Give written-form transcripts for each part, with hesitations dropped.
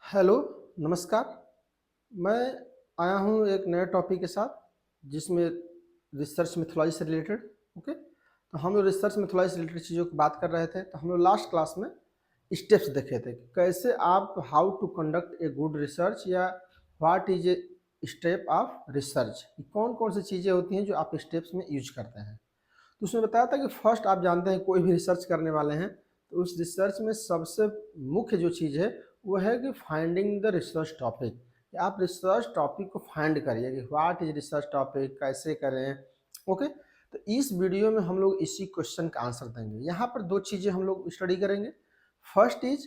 Hello, नमस्कार। मैं आया हूँ एक नए टॉपिक के साथ जिसमें रिसर्च मेथोलॉजी से रिलेटेड। ओके, तो हम लोग रिसर्च मेथोलॉजी से रिलेटेड चीज़ों की बात कर रहे थे। तो हम लोग लास्ट क्लास में स्टेप्स देखे थे कि कैसे आप how to conduct a good research या what is a step of research, कौन कौन सी चीज़ें होती हैं जो आप स्टेप्स में यूज करते हैं। तो उसमें बताया था कि फर्स्ट आप जानते हैं कोई भी रिसर्च करने वाले हैं तो उस रिसर्च में सबसे मुख्य जो चीज़ है वो है कि फाइंडिंग द रिसर्च टॉपिक। आप रिसर्च टॉपिक को फाइंड करिए कि व्हाट इज रिसर्च टॉपिक, कैसे करें। ओके, तो इस वीडियो में हम लोग इसी क्वेश्चन का आंसर देंगे। यहाँ पर दो चीज़ें हम लोग स्टडी करेंगे। फर्स्ट इज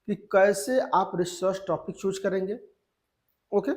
कि कैसे आप रिसर्च टॉपिक चूज करेंगे। ओके,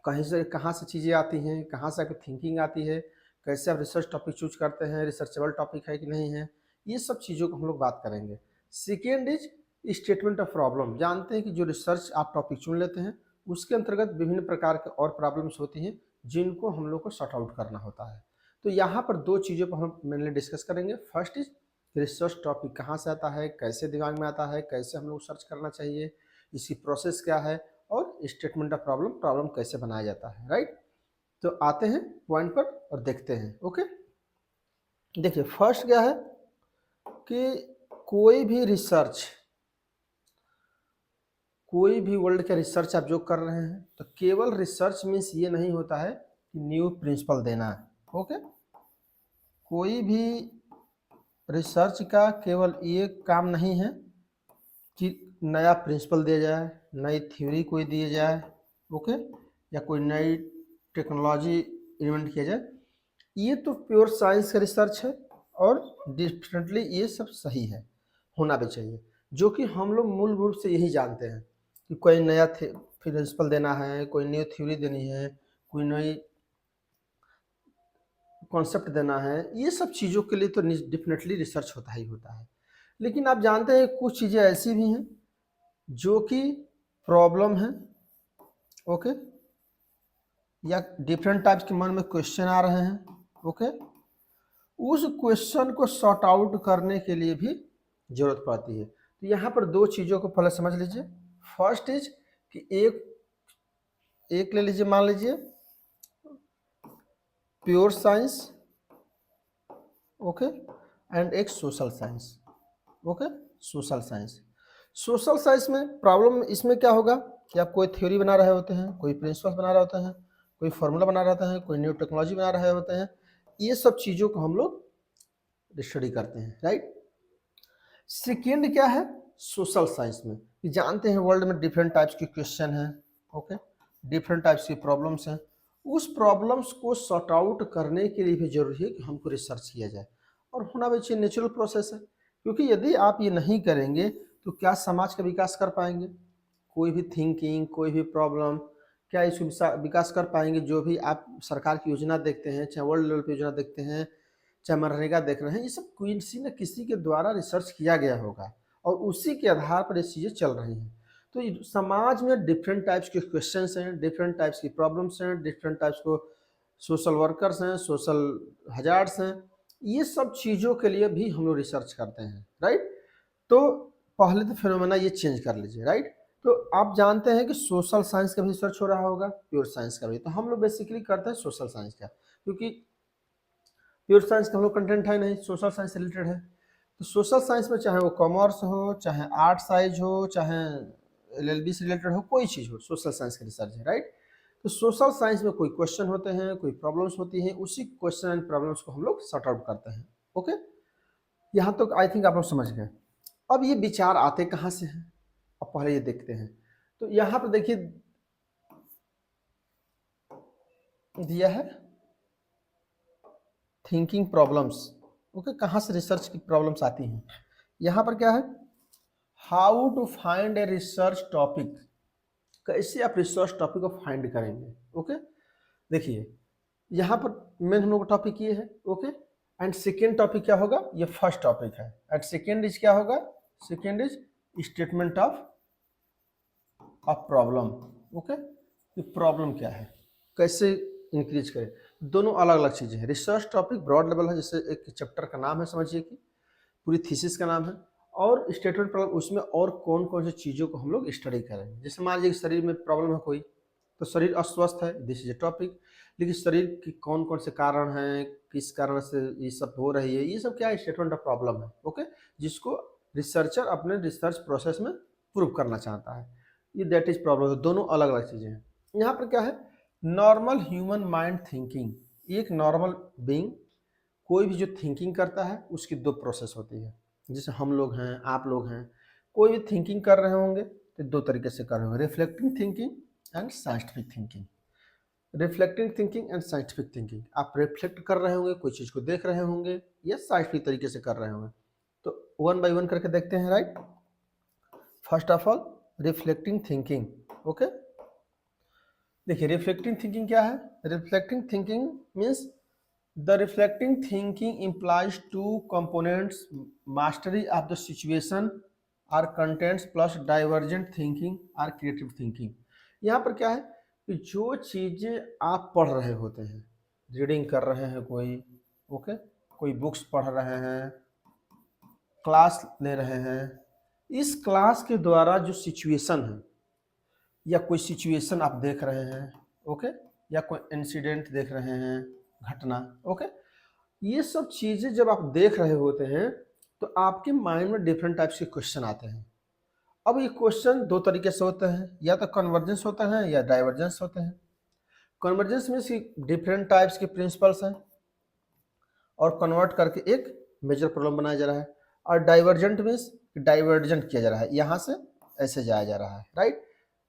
कहीं से कहाँ से चीज़ें आती हैं, कहाँ से आपकी थिंकिंग आती है, कैसे आप रिसर्च टॉपिक चूज करते हैं, रिसर्चेबल टॉपिक है कि नहीं है, ये सब चीज़ों को हम लोग बात करेंगे। Second is statement of problem. जानते हैं कि जो रिसर्च आप टॉपिक चुन लेते हैं उसके अंतर्गत विभिन्न प्रकार के और प्रॉब्लम्स होती हैं जिनको हम लोग को सॉर्ट आउट करना होता है। तो यहाँ पर दो चीज़ों पर हम मेनली डिस्कस करेंगे। फर्स्ट इज रिसर्च टॉपिक कहाँ से आता है, कैसे दिमाग में आता है, कैसे हम लोग सर्च करना चाहिए, इसकी प्रोसेस क्या है, और स्टेटमेंट ऑफ प्रॉब्लम, प्रॉब्लम कैसे बनाया जाता है। राइट, तो आते हैं पॉइंट पर और देखते हैं। ओके, देखिए फर्स्ट क्या है कि कोई भी रिसर्च, कोई भी वर्ल्ड का रिसर्च आप जो कर रहे हैं तो केवल रिसर्च मीन्स ये नहीं होता है कि न्यू प्रिंसिपल देना है। ओके, कोई भी रिसर्च का केवल ये काम नहीं है कि नया प्रिंसिपल दिया जाए, नई थ्योरी कोई दी जाए। ओके, या कोई नई टेक्नोलॉजी इन्वेंट किया जाए। ये तो प्योर साइंस का रिसर्च है और डेफिनेटली ये सब सही है, होना भी चाहिए। जो कि हम लोग मूल रूप से यही जानते हैं कि कोई नया प्रिंसिपल देना है, कोई न्यू थ्योरी देनी है, कोई नई कॉन्सेप्ट देना है, ये सब चीज़ों के लिए तो डेफिनेटली रिसर्च होता ही होता है। लेकिन आप जानते हैं कुछ चीज़ें ऐसी भी हैं जो कि प्रॉब्लम है। ओके, या डिफरेंट टाइप्स के मन में क्वेश्चन आ रहे हैं। ओके, उस क्वेश्चन को सॉर्ट आउट करने के लिए भी जरूरत पड़ती है। तो यहाँ पर दो चीज़ों को पहले समझ लीजिए। फर्स्ट इज कि एक एक ले लीजिए, मान लीजिए प्योर साइंस। ओके, एंड एक social science. Okay, social science. Social science में प्रॉब्लम इसमें क्या होगा कि आप कोई थ्योरी बना रहे होते हैं, कोई प्रिंसिपल बना रहे होते हैं, कोई फॉर्मूला बना रहे होते हैं, कोई न्यू टेक्नोलॉजी बना रहे होते हैं। ये सब चीज़ों को हम लोग स्टडी करते हैं। राइट, सेकेंड क्या है सोशल साइंस में कि जानते हैं वर्ल्ड में डिफरेंट टाइप्स के क्वेश्चन हैं। ओके, डिफरेंट टाइप्स की प्रॉब्लम्स हैं। उस प्रॉब्लम्स को सॉर्ट आउट करने के लिए भी जरूरी है कि हमको रिसर्च किया जाए, और होना भी चाहिए, नेचुरल प्रोसेस है। क्योंकि यदि आप ये नहीं करेंगे तो क्या समाज का विकास कर पाएंगे? कोई भी थिंकिंग, कोई भी प्रॉब्लम, क्या इसको विकास कर पाएंगे? जो भी आप सरकार की योजना देखते हैं, चाहे वर्ल्ड लेवल पर योजना देखते हैं, चाहे मनरेगा देख रहे हैं, ये सब किसी न किसी के द्वारा रिसर्च किया गया होगा और उसी के आधार पर ये चीज़ें चल रही हैं। तो समाज में डिफरेंट टाइप्स के क्वेश्चंस हैं, डिफरेंट टाइप्स की प्रॉब्लम्स हैं, डिफरेंट टाइप्स को सोशल वर्कर्स हैं, सोशल हजार्ड्स हैं। ये सब चीज़ों के लिए भी हम लोग रिसर्च करते हैं। राइट, तो पहले तो फिनोमेना ये चेंज कर लीजिए। राइट, तो आप जानते हैं कि सोशल साइंस का भी रिसर्च हो रहा होगा, प्योर साइंस का भी। तो हम लोग बेसिकली करते हैं सोशल साइंस का, क्योंकि प्योर साइंस का हम लोग कंटेंट है नहीं, सोशल साइंस से रिलेटेड है। तो सोशल साइंस में चाहे वो कॉमर्स हो, चाहे आर्ट साइंस हो, चाहे एलएलबी से रिलेटेड हो, कोई चीज़ हो, सोशल साइंस का रिसर्च है। राइट, तो सोशल साइंस में कोई क्वेश्चन होते हैं, कोई प्रॉब्लम्स होती हैं, उसी क्वेश्चन एंड प्रॉब्लम्स को हम लोग सॉर्ट आउट करते हैं। ओके, यहाँ तक आई थिंक आप लोग समझ गए। अब ये विचार आते कहाँ से हैं, अब पहले ये देखते हैं। तो यहाँ पर देखिए दिया है थिंकिंग प्रॉब्लम्स। ओके, कहाँ से रिसर्च की प्रॉब्लम्स आती हैं। यहाँ पर क्या है, how to find a research topic, कैसे आप रिसर्च टॉपिक को फाइंड करेंगे। ओके, देखिए यहाँ पर मेन हम लोग का टॉपिक ये है। ओके, एंड सेकेंड टॉपिक क्या होगा, ये फर्स्ट टॉपिक है। एंड सेकेंड इज क्या होगा, second is statement of a problem. Okay, ये प्रॉब्लम क्या है, कैसे इंक्रीज करें। दोनों अलग अलग चीज़ें हैं। रिसर्च टॉपिक ब्रॉड लेवल है, जैसे एक चैप्टर का नाम है, समझिए कि पूरी थीसिस का नाम है। और स्टेटमेंट प्रॉब्लम उसमें और कौन कौन सी चीज़ों को हम लोग स्टडी करेंगे। जैसे मान लीजिए शरीर में प्रॉब्लम है कोई, तो शरीर अस्वस्थ है, दिस इज ए टॉपिक। लेकिन शरीर की कौन कौन से कारण हैं, किस कारण से ये सब हो रही है, ये सब क्या स्टेटमेंट ऑफ प्रॉब्लम है। ओके, जिसको रिसर्चर अपने रिसर्च प्रोसेस में प्रूव करना चाहता है, ये दैट इज प्रॉब्लम। दोनों अलग अलग चीज़ें हैं। यहाँ पर क्या है, नॉर्मल ह्यूमन माइंड थिंकिंग। एक नॉर्मल बीइंग कोई भी जो थिंकिंग करता है उसकी दो प्रोसेस होती है। जैसे हम लोग हैं, आप लोग हैं, कोई भी थिंकिंग कर रहे होंगे तो दो तरीके से कर रहे होंगे, reflecting thinking and scientific thinking. Reflecting thinking and scientific thinking, आप रिफ्लेक्ट कर रहे होंगे, कोई चीज़ को देख रहे होंगे, या साइंटिफिक तरीके से कर रहे होंगे। तो वन बाय वन करके देखते हैं, right. First of all reflecting thinking. Okay, देखिए रिफ्लेक्टिंग थिंकिंग क्या है। Reflecting thinking means the reflecting thinking implies two components, mastery of the situation or contents plus divergent thinking or creative thinking। यहाँ पर क्या है कि जो चीज़ें आप पढ़ रहे होते हैं, रीडिंग कर रहे हैं कोई, ओके, कोई बुक्स पढ़ रहे हैं, क्लास ले रहे हैं, इस क्लास के द्वारा जो सिचुएशन है या कोई सिचुएशन आप देख रहे हैं, ओके, या कोई इंसिडेंट देख रहे हैं, घटना, ओके, ये सब चीज़ें जब आप देख रहे होते हैं तो आपके माइंड में डिफरेंट टाइप्स के क्वेश्चन आते हैं। अब ये क्वेश्चन दो तरीके से होते हैं, या तो कन्वर्जेंस होता है या डाइवर्जेंस होते हैं। कन्वर्जेंस में डिफरेंट टाइप्स के प्रिंसिपल्स हैं और कन्वर्ट करके एक मेजर प्रॉब्लम बनाया जा रहा है। और डाइवर्जेंट मीन्स डाइवर्जेंट किया जा रहा है, यहाँ से ऐसे जाया जा रहा है, राइट।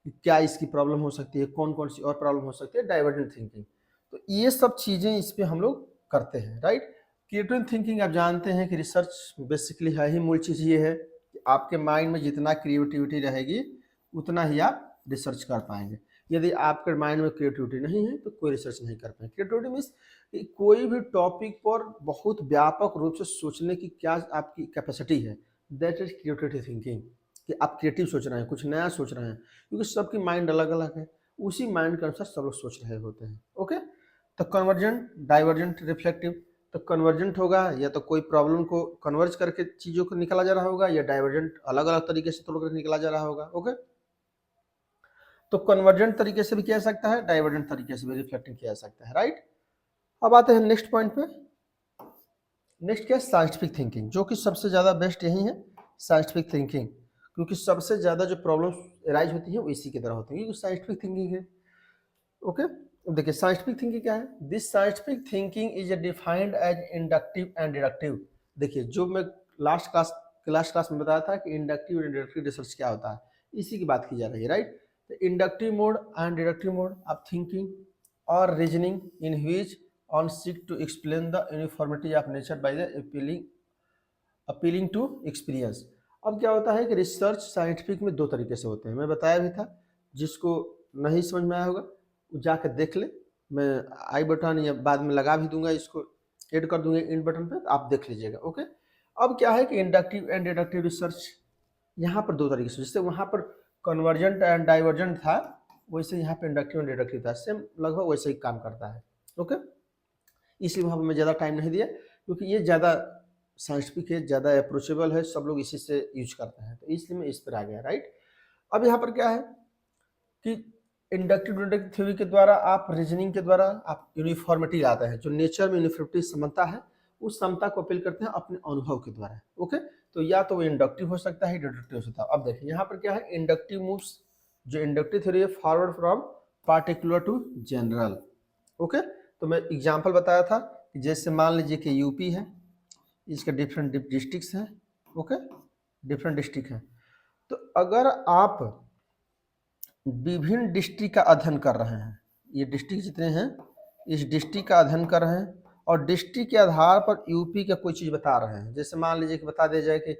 क्या इसकी प्रॉब्लम हो सकती है, कौन कौन सी और प्रॉब्लम हो सकती है, डाइवर्जेंट थिंकिंग। तो ये सब चीज़ें इस पर हम लोग करते हैं, राइट। क्रिएटिव थिंकिंग आप जानते हैं कि रिसर्च बेसिकली है ही, मूल चीज़ ये है कि आपके माइंड में जितना क्रिएटिविटी रहेगी उतना ही आप रिसर्च कर पाएंगे। यदि आपके माइंड में क्रिएटिविटी नहीं है तो कोई रिसर्च नहीं कर पाएंगे। क्रिएटिविटी मीन्स कोई भी टॉपिक पर बहुत व्यापक रूप से सोचने की क्या आपकी कैपेसिटी है, दैट इज क्रिएटिव थिंकिंग। कि आप क्रिएटिव सोच रहे हैं, कुछ नया सोच रहे हैं, क्योंकि सबकी माइंड अलग अलग है, उसी माइंड के अनुसार सब लोग सोच रहे होते हैं। ओके, तो कन्वर्जेंट, डाइवर्जेंट, रिफ्लेक्टिव। तो कन्वर्जेंट होगा या तो कोई प्रॉब्लम को कन्वर्ज करके चीज़ों को निकाला जा रहा होगा, या डाइवर्जेंट अलग अलग तरीके से तोड़ कर निकाला जा रहा होगा। ओके, तो कन्वर्जेंट तरीके से भी किया जा सकता है, डाइवर्जेंट तरीके से भी रिफ्लेक्टिंग किया जा सकता है, राइट। अब आते हैं नेक्स्ट पॉइंट पे। नेक्स्ट क्या है, साइंटिफिक थिंकिंग, जो कि सबसे ज़्यादा बेस्ट यही है, साइंटिफिक थिंकिंग। क्योंकि सबसे ज़्यादा जो प्रॉब्लम्स एराइज होती है वो इसी की तरह होती है, क्योंकि साइंटिफिक थिंकिंग है। ओके, अब देखिए साइंटिफिक थिंकिंग क्या है। This scientific thinking is defined as inductive and deductive. देखिए जो मैं लास्ट क्लास में बताया था कि इंडक्टिव एंड डिडक्टिव रिसर्च क्या होता है, इसी की बात की जा रही है, राइट। तो inductive mode and deductive mode of thinking और reasoning in which on seek to explain the uniformity of nature by the appealing to experience. अब क्या होता है कि रिसर्च साइंटिफिक में दो तरीके से होते हैं, मैं बताया भी था। जिसको नहीं समझ में आया होगा वो जाकर देख ले, मैं आई बटन या बाद में लगा भी दूंगा, इसको ऐड कर दूंगा इन बटन पे, तो आप देख लीजिएगा। ओके, अब क्या है कि इंडक्टिव एंड डिडक्टिव रिसर्च यहाँ पर दो तरीके से, जैसे वहाँ पर कन्वर्जेंट एंड डाइवर्जेंट था, वैसे यहाँ पे इंडक्टिव एंड डिडक्टिव था, सेम लगभग वैसे ही काम करता है। ओके, इसलिए वहाँ पर मैं ज़्यादा टाइम नहीं दिया, क्योंकि ये ज़्यादा साइंटिफिक है, ज़्यादा अप्रोचेबल है, सब लोग इसी से यूज करते हैं, तो इसलिए मैं इस पर आ गया, राइट। अब यहाँ पर क्या है कि इंडक्टिव डिडक्टिव थ्योरी के द्वारा आप रीजनिंग के द्वारा आप यूनिफॉर्मिटी लाते हैं, जो नेचर में यूनिफॉर्मिटी समता है, उस समता को अपील करते हैं अपने अनुभव के द्वारा। ओके, तो या तो वो इंडक्टिव हो सकता है, डिडक्टिव हो सकता है। अब देखिए यहाँ पर क्या है, इंडक्टिव मूव्स, जो इंडक्टिव थ्योरी है, forward from particular to general. Okay, तो मैं एग्जाम्पल बताया था कि जैसे मान लीजिए कि यूपी है, इसके डिफरेंट डिस्ट्रिक्ट्स हैं। ओके, डिफरेंट डिस्ट्रिक्ट हैं, तो अगर आप विभिन्न डिस्ट्रिक्ट का अध्ययन कर रहे हैं, ये डिस्ट्रिक्ट जितने हैं इस डिस्ट्रिक्ट का अध्ययन कर रहे हैं, और डिस्ट्रिक्ट के आधार पर यूपी का कोई चीज़ बता रहे हैं। जैसे मान लीजिए कि बता दिया जाए कि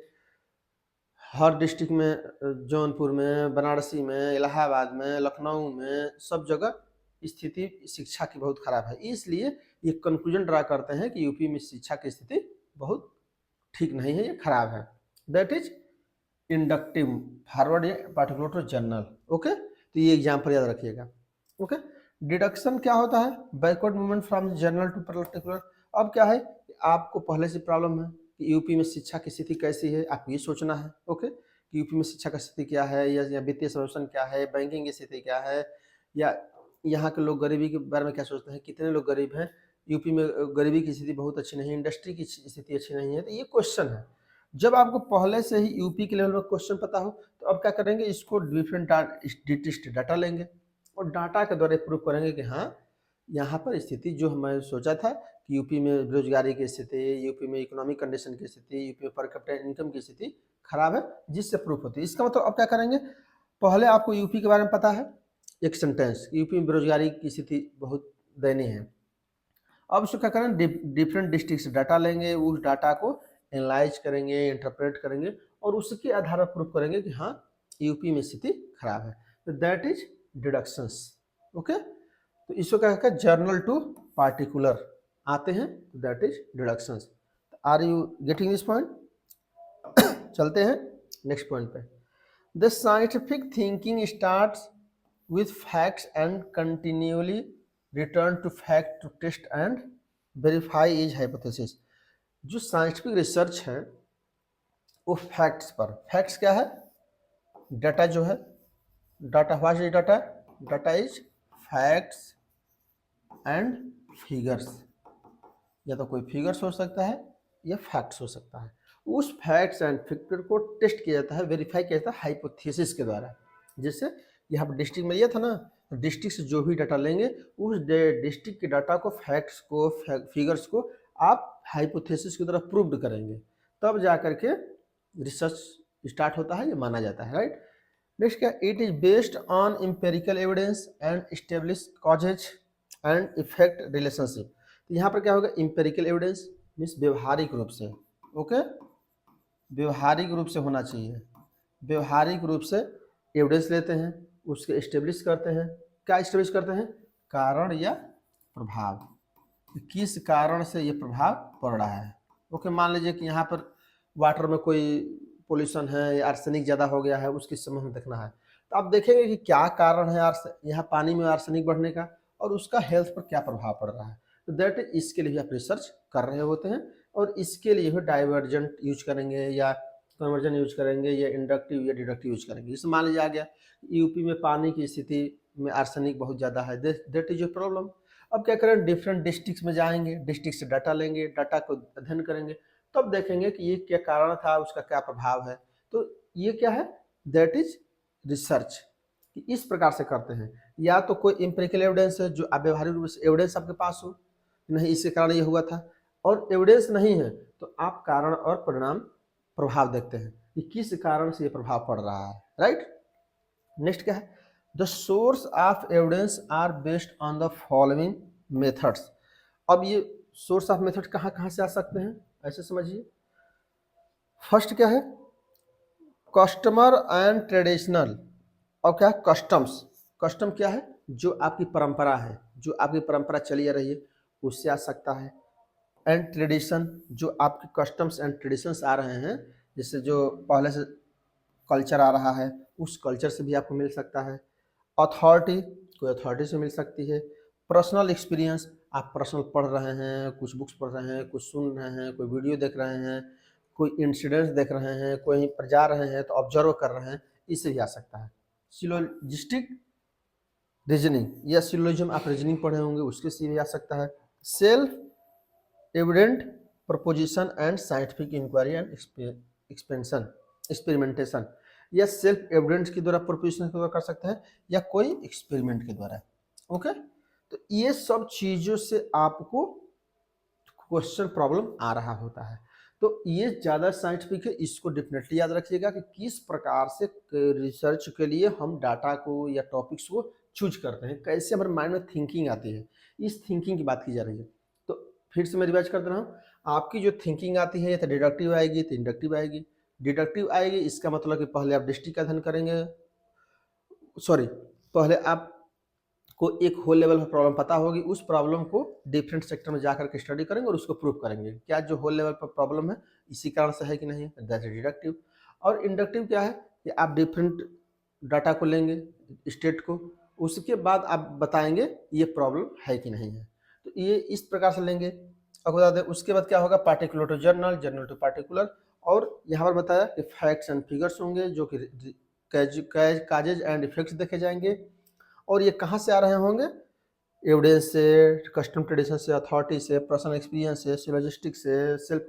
हर डिस्ट्रिक्ट में, जौनपुर में, बनारसी में, इलाहाबाद में, लखनऊ में, सब जगह स्थिति शिक्षा की बहुत खराब है, इसलिए ये कंक्लूजन ड्रा करते हैं कि यूपी में शिक्षा की स्थिति बहुत ठीक नहीं है, ये खराब है। दैट इज इंडक्टिव, फॉरवर्ड या पार्टिकुलर टू जनरल। ओके, तो ये एग्जाम्पल याद रखिएगा। ओके, डिडक्शन क्या होता है, backward movement from general to particular. अब क्या है, आपको पहले से प्रॉब्लम है कि यूपी में शिक्षा की स्थिति कैसी है, आपको ये सोचना है। ओके, कि यूपी में शिक्षा की स्थिति क्या है, या वित्तीय संरक्षण क्या है, बैंकिंग की स्थिति क्या है, या यहाँ के लोग गरीबी के बारे में क्या सोचते हैं, कितने लोग गरीब हैं, यूपी में गरीबी की स्थिति बहुत अच्छी नहीं है, इंडस्ट्री की स्थिति अच्छी नहीं है। तो ये क्वेश्चन है। जब आपको पहले से ही यूपी के लेवल में क्वेश्चन पता हो तो अब क्या करेंगे, इसको डिफरेंट डाटा लेंगे और डाटा के द्वारा प्रूव करेंगे कि हाँ यहाँ पर स्थिति जो मैं सोचा था कि यूपी में बेरोजगारी की स्थिति, यूपी में इकोनॉमिक कंडीशन की स्थिति, यूपी में पर कैपिटा इनकम की स्थिति खराब है, जिससे प्रूफ होती है। इसका मतलब अब क्या करेंगे, पहले आपको यूपी के बारे में पता है, एक सेंटेंस, यूपी में बेरोजगारी की स्थिति बहुत दयनीय है। अब उसको क्या करें, डिफरेंट डिस्ट्रिक्ट से डाटा लेंगे, उस डाटा को एनालाइज करेंगे, इंटरप्रेट करेंगे और उसके आधार पर प्रूफ करेंगे कि हाँ यूपी में स्थिति खराब है। तो दैट इज डिडक्शंस। ओके, तो इसको क्या कहते हैं, जर्नल टू पार्टिकुलर आते हैं, तो that is deductions. Are you getting this point? चलते हैं नेक्स्ट पॉइंट पे। The scientific thinking starts with facts and continually return to fact to test and verify each hypothesis। जो साइंटिफिक रिसर्च है वो facts पर, फैक्ट्स क्या है, data जो है, data what is data, data is facts and figures, या तो कोई फिगर्स हो सकता है या फैक्ट्स हो सकता है। उस फैक्ट्स एंड फिगर को टेस्ट किया जाता है, वेरीफाई किया जाता है हाइपोथेसिस के द्वारा। जैसे यहाँ पर डिस्ट्रिक्ट में लिया था ना, डिस्ट्रिक्ट से जो भी डाटा लेंगे उस डिस्ट्रिक्ट के डाटा को, फैक्ट्स को, फिगर्स को आप हाइपोथेसिस की तरफ प्रूव्ड करेंगे, तब जा करके रिसर्च स्टार्ट होता है, ये माना जाता है। राइट, नेक्स्ट क्या, it is based on empirical evidence and establish causes and effect relationship. तो यहाँ पर क्या होगा, एम्पेरिकल एविडेंस मीन्स व्यवहारिक रूप से। ओके, व्यवहारिक रूप से होना चाहिए, व्यवहारिक रूप से एविडेंस लेते हैं, उसके एस्टेब्लिश करते हैं। क्या एस्टेब्लिश करते हैं, कारण या प्रभाव, किस कारण से ये प्रभाव पड़ रहा है। ओके, मान लीजिए कि यहाँ पर वाटर में कोई पोल्यूशन है या आर्सेनिक ज़्यादा हो गया है, उसके समय हमें देखना है, तो आप देखेंगे कि क्या कारण है यहाँ पानी में आर्सेनिक बढ़ने का और उसका हेल्थ पर क्या प्रभाव पड़ रहा है। तो दैट इसके लिए भी आप रिसर्च कर रहे होते हैं और इसके लिए भी डाइवर्जेंट यूज करेंगे या कन्वर्जन यूज करेंगे या इंडक्टिव या डिडक्टिव यूज करेंगे। जैसे मान लीजिए आ गया यूपी में पानी की स्थिति में आर्सेनिक बहुत ज़्यादा है, दैट इज ए प्रॉब्लम। अब क्या करें, डिफरेंट डिस्ट्रिक्ट में जाएंगे, डिस्ट्रिक्ट से डाटा लेंगे, डाटा को अध्ययन करेंगे, तब देखेंगे कि ये क्या कारण था, उसका क्या प्रभाव है। तो ये क्या है, दैट इज रिसर्च। इस प्रकार से करते हैं, या तो कोई एम्पिरिकल एविडेंस है जो व्यवहारिक रूप से एविडेंस आपके पास हो, नहीं इसके कारण ये हुआ था, और एविडेंस नहीं है तो आप कारण और परिणाम प्रभाव देखते हैं कि किस कारण से ये प्रभाव पड़ रहा है। राइट, नेक्स्ट क्या है, the source of evidence are based on the following methods. अब ये सोर्स ऑफ मेथड कहाँ कहाँ से आ सकते हैं, ऐसे समझिए। फर्स्ट क्या है, कस्टमर एंड ट्रेडिशनल, और क्या है, कस्टम्स। कस्टम क्या है, जो आपकी परंपरा है, जो आपकी परंपरा चली आ रही है उससे आ सकता है। एंड ट्रेडिशन, जो आपके कस्टम्स एंड ट्रेडिशंस आ रहे हैं, जैसे जो पहले से कल्चर आ रहा है उस कल्चर से भी आपको मिल सकता है। अथॉरिटी, कोई अथॉरिटी से मिल सकती है। पर्सनल एक्सपीरियंस, आप पर्सनल पढ़ रहे हैं, कुछ बुक्स पढ़ रहे हैं, कुछ सुन रहे हैं, कोई वीडियो देख रहे हैं, कोई इंसिडेंट्स देख रहे हैं, कहीं पर जा रहे हैं तो ऑब्जर्व कर रहे हैं, इससे भी आ सकता है। सिलोजिस्टिक रीजनिंग या सिलोजिज्म, आप रीजनिंग पढ़े होंगे, उसके से भी आ सकता है। Self evident proposition and scientific inquiry and experimentation, या सेल्फ एविडेंस के द्वारा प्रोपोजिशन के द्वारा कर सकते हैं या कोई एक्सपेरिमेंट के द्वारा। ओके, तो ये सब चीज़ों से आपको क्वेश्चन प्रॉब्लम आ रहा होता है। तो ये ज़्यादा साइंटिफिक है, इसको डेफिनेटली याद रखिएगा कि किस प्रकार से रिसर्च के लिए हम डाटा को या टॉपिक्स को चूज करते हैं, कैसे हमारे माइंड में थिंकिंग आती है, इस थिंकिंग की बात की जा रही है। तो फिर से मैं रिवाइज कर दे रहा हूँ, आपकी जो थिंकिंग आती है या तो डिडक्टिव आएगी तो इंडक्टिव आएगी। डिडक्टिव आएगी इसका मतलब कि पहले आप डिस्ट्रिक्ट का अध्ययन करेंगे, सॉरी पहले आप को एक होल लेवल पर प्रॉब्लम पता होगी, उस प्रॉब्लम को डिफरेंट सेक्टर में जाकर के स्टडी करेंगे और उसको प्रूव करेंगे क्या जो होल लेवल पर प्रॉब्लम है इसी कारण से है कि नहीं, दैट इज डिडक्टिव। और इंडक्टिव क्या है कि आप डिफरेंट डाटा को लेंगे, स्टेट को, उसके बाद आप बताएंगे ये प्रॉब्लम है कि नहीं है। तो ये इस प्रकार से लेंगे। आपको बता दें उसके बाद क्या होगा, particular to general, general to particular, और यहाँ पर बताया कि फैक्ट्स एंड फिगर्स होंगे जो कि काजेज एंड इफेक्ट्स देखे जाएंगे, और ये कहाँ से आ रहे होंगे, एविडेंस से, कस्टम ट्रेडिशन से, अथॉरिटी से, पर्सनल एक्सपीरियंस से, सिलोजिस्टिक से, सेल्फ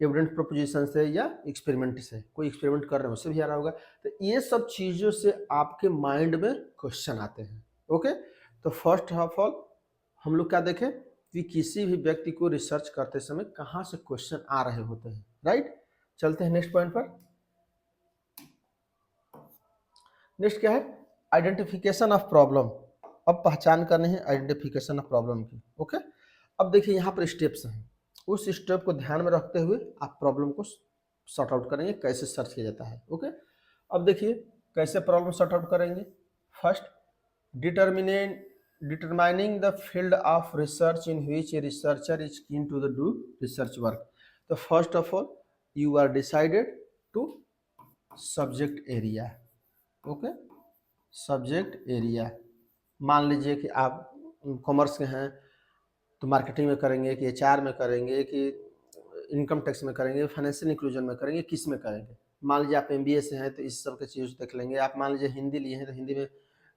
एविडेंट प्रोपोजिशन से, या एक्सपेरिमेंट से, कोई एक्सपेरिमेंट कर रहे हैं उससे भी आ रहा होगा। तो ये सब चीज़ों से आपके माइंड में क्वेश्चन आते हैं। ओके, तो फर्स्ट ऑफ ऑल हम लोग क्या देखें कि किसी भी व्यक्ति को रिसर्च करते समय कहाँ से क्वेश्चन आ रहे होते हैं, राइट। चलते हैं नेक्स्ट पॉइंट पर। नेक्स्ट क्या है, आइडेंटिफिकेशन ऑफ प्रॉब्लम। अब पहचान करनी है आइडेंटिफिकेशन ऑफ प्रॉब्लम की। ओके, अब देखिए यहाँ पर स्टेप्स हैं, उस स्टेप को ध्यान में रखते हुए आप प्रॉब्लम को सॉर्ट आउट करेंगे, कैसे सर्च किया जाता है। ओके, अब देखिए कैसे प्रॉब्लम सॉर्ट आउट करेंगे। First, determining the field of research in which a researcher is keen to the do research work. तो first of all you are decided to subject area. Okay, subject area, मान लीजिए कि आप commerce के हैं तो marketing में करेंगे, कि एचआर में करेंगे, कि इनकम टैक्स में करेंगे, फाइनेंशियल इंक्लूजन में करेंगे, किस में करेंगे। मान लीजिए आप एमबीए से हैं तो इस सब के चीज़ देख लेंगे। आप मान लीजिए हिंदी लिए हैं तो हिंदी में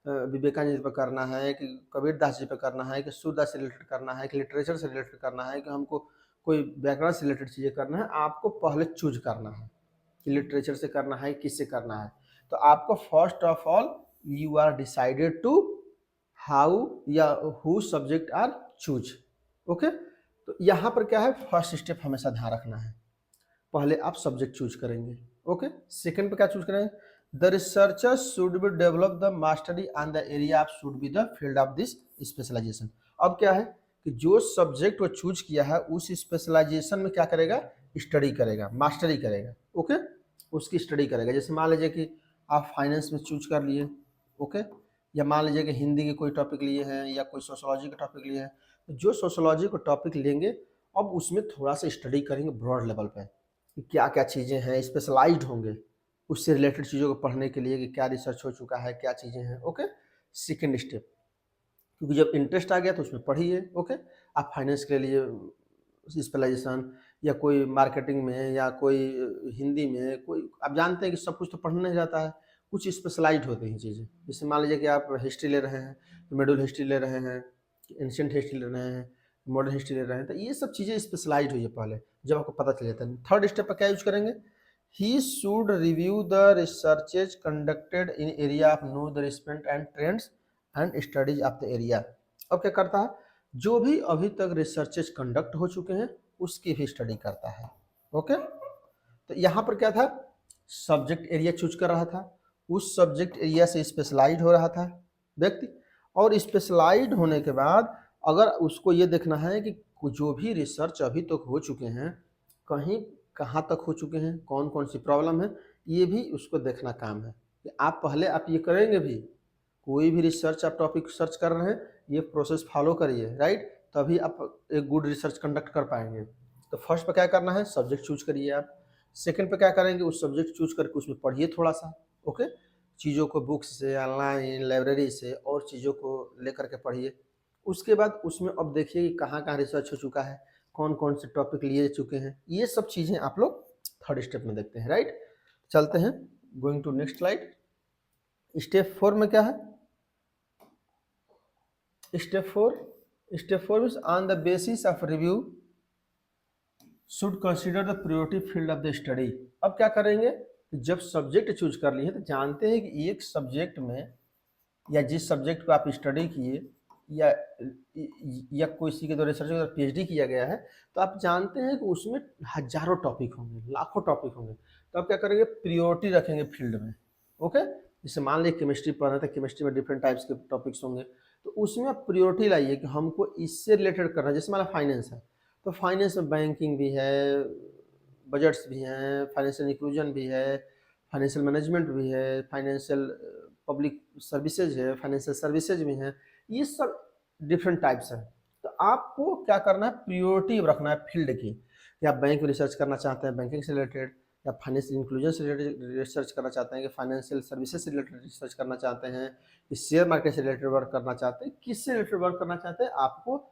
विवेकानंद जी पर करना है, कि कबीर दास जी पर करना है, कि सूरदास से रिलेटेड करना है, कि लिटरेचर से रिलेटेड करना है, कि हमको कोई व्याकरण से रिलेटेड चीज़ें करना है। आपको पहले चूज करना है कि लिटरेचर से करना है, किससे करना है। तो आपको first of all you are decided to how या who subject are choose. Okay, तो यहाँ पर क्या है, फर्स्ट स्टेप हमेशा ध्यान रखना है, पहले आप सब्जेक्ट चूज करेंगे। ओके, सेकंड पे क्या चूज करेंगे, the researcher should be develop the mastery on the area of should be the field of this specialisation. अब क्या है कि जो सब्जेक्ट वो चूज किया है उस स्पेशलाइजेशन में क्या करेगा, स्टडी करेगा, मास्टरी करेगा। ओके, उसकी स्टडी करेगा। जैसे मान लीजिए कि आप फाइनेंस में चूज कर लिए, ओके, या मान लीजिए कि हिंदी के कोई टॉपिक लिए हैं या कोई सोशोलॉजी का टॉपिक लिए हैं, तो जो सोशोलॉजी को टॉपिक लेंगे अब उसमें थोड़ा सा स्टडी करेंगे ब्रॉड लेवल पे कि क्या क्या चीज़ें हैं, स्पेशलाइज्ड होंगे उससे रिलेटेड चीज़ों को पढ़ने के लिए कि क्या रिसर्च हो चुका है, क्या चीज़ें हैं। ओके, सेकेंड स्टेप, क्योंकि जब इंटरेस्ट आ गया तो उसमें पढ़िए। ओके, आप फाइनेंस के लिए स्पेशलाइजेशन या कोई मार्केटिंग में या कोई हिंदी में, कोई आप जानते हैं कि सब कुछ तो पढ़ना नहीं जाता है, कुछ स्पेशलाइज्ड होती हैं चीज़ें। जैसे मान लीजिए कि आप हिस्ट्री ले रहे हैं तो मिडिल हिस्ट्री ले रहे हैं, एंशिएंट हिस्ट्री ले रहे हैं, मॉडर्न हिस्ट्री ले रहे हैं, तो ये सब चीज़ें स्पेशलाइज्ड हुई है पहले, जब आपको पता चल जाता है। थर्ड स्टेप पर क्या यूज करेंगे, he should review the researches conducted in area of know the respect and trends and studies of the area. अब क्या करता है, जो भी अभी तक रिसर्चेज कंडक्ट हो चुके हैं उसकी भी स्टडी करता है। ओके, तो यहाँ पर क्या था, सब्जेक्ट एरिया चूज कर रहा था, उस सब्जेक्ट एरिया से स्पेशलाइज हो रहा था व्यक्ति, और स्पेशलाइज होने के बाद अगर उसको ये देखना है कि जो भी रिसर्च अभी तक हो चुके हैं कहीं कहाँ तक हो चुके हैं, कौन कौन सी प्रॉब्लम है, ये भी उसको देखना काम है। कि आप पहले आप ये करेंगे भी, कोई भी रिसर्च आप टॉपिक सर्च कर रहे हैं ये प्रोसेस फॉलो करिए, राइट, तभी आप एक गुड रिसर्च कंडक्ट कर पाएंगे। तो फर्स्ट पे क्या करना है, सब्जेक्ट चूज करिए आप। सेकंड पे क्या करेंगे, उस सब्जेक्ट चूज करके उसमें पढ़िए थोड़ा सा। ओके, चीज़ों को बुक्स से, ऑनलाइन, लाइब्रेरी से और चीज़ों को लेकर के पढ़िए। उसके बाद उसमें अब देखिए कि कहाँ कहाँ रिसर्च हो चुका है, कौन कौन से टॉपिक लिए चुके हैं, ये सब चीज़ें आप लोग थर्ड स्टेप में देखते हैं, राइट। चलते हैं, going to next slide. Step 4 में क्या है, step four means on the basis of review should consider the priority field of the study. अब क्या करेंगे, जब सब्जेक्ट चूज कर लिए तो जानते हैं कि एक सब्जेक्ट में या जिस सब्जेक्ट को आप स्टडी किए या किसी के द्वारा रिसर्च के द्वारा पीएचडी किया गया है, तो आप जानते हैं कि उसमें हजारों टॉपिक होंगे, लाखों टॉपिक होंगे। तो आप क्या करेंगे, प्रियोरिटी रखेंगे फील्ड में। ओके, जैसे मान लीजिए केमिस्ट्री पढ़ रहे थे, केमिस्ट्री में डिफरेंट टाइप्स के टॉपिक्स होंगे, तो उसमें आप प्रियोरिटी लाइए कि हमको इससे रिलेटेड करना है। जैसे मान फाइनेंस है तो फाइनेंस में बैंकिंग भी है, बजट्स भी हैं, फाइनेंशियल इंक्लूजन भी है, फाइनेंशियल मैनेजमेंट भी है, फाइनेंशियल पब्लिक सर्विसेज है, फाइनेंशियल सर्विसेज भी हैं, ये सब डिफरेंट टाइप्स हैं। तो आपको क्या करना है, प्रियोरिटी रखना है फील्ड की, कि आप बैंक में रिसर्च करना चाहते हैं बैंकिंग से रिलेटेड, या फाइनेंशियल इंक्लूजन से रिलेटेड रिसर्च करना चाहते हैं, कि फाइनेंशियल सर्विसेज से रिलेटेड रिसर्च करना चाहते हैं, कि शेयर मार्केट से रिलेटेड वर्क करना चाहते हैं, किससे रिलेटेड वर्क करना चाहते हैं, आपको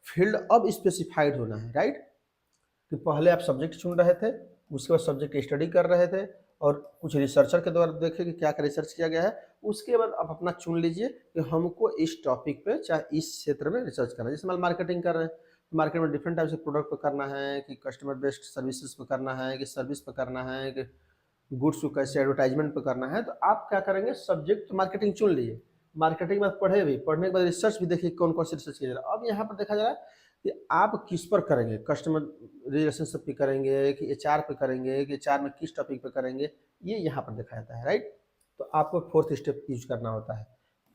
फील्ड अब स्पेसिफाइड होना है, राइट। कि पहले आप सब्जेक्ट चुन रहे थे, उसके बाद सब्जेक्ट स्टडी कर रहे थे और कुछ रिसर्चर के द्वारा देखे कि क्या क्या रिसर्च किया गया है, उसके बाद आप अपना चुन लीजिए कि हमको इस टॉपिक पे चाहे इस क्षेत्र में रिसर्च करना है। जैसे मान मार्केटिंग कर रहे हैं तो मार्केट में डिफरेंट टाइप से प्रोडक्ट पे करना है, कि कस्टमर बेस्ड सर्विसेज पे करना है, कि सर्विस पे करना है, कि गुड्स को कैसे एडवर्टाइजमेंट पे करना है, तो आप क्या करेंगे, सब्जेक्ट तो मार्केटिंग चुन लीजिए, मार्केटिंग में पढ़े भी, पढ़ने के बाद रिसर्च भी देखिए कौन कौन सी रिसर्च किया जा रहा है। अब यहाँ पर देखा जा रहा है कि आप किस पर करेंगे, कस्टमर रिलेशनशिप पे करेंगे कि एचआर पे करेंगे, कि एचआर में किस टॉपिक पे करेंगे, ये यहाँ पर देखा जाता है, राइट। तो आपको फोर्थ स्टेप यूज करना होता है।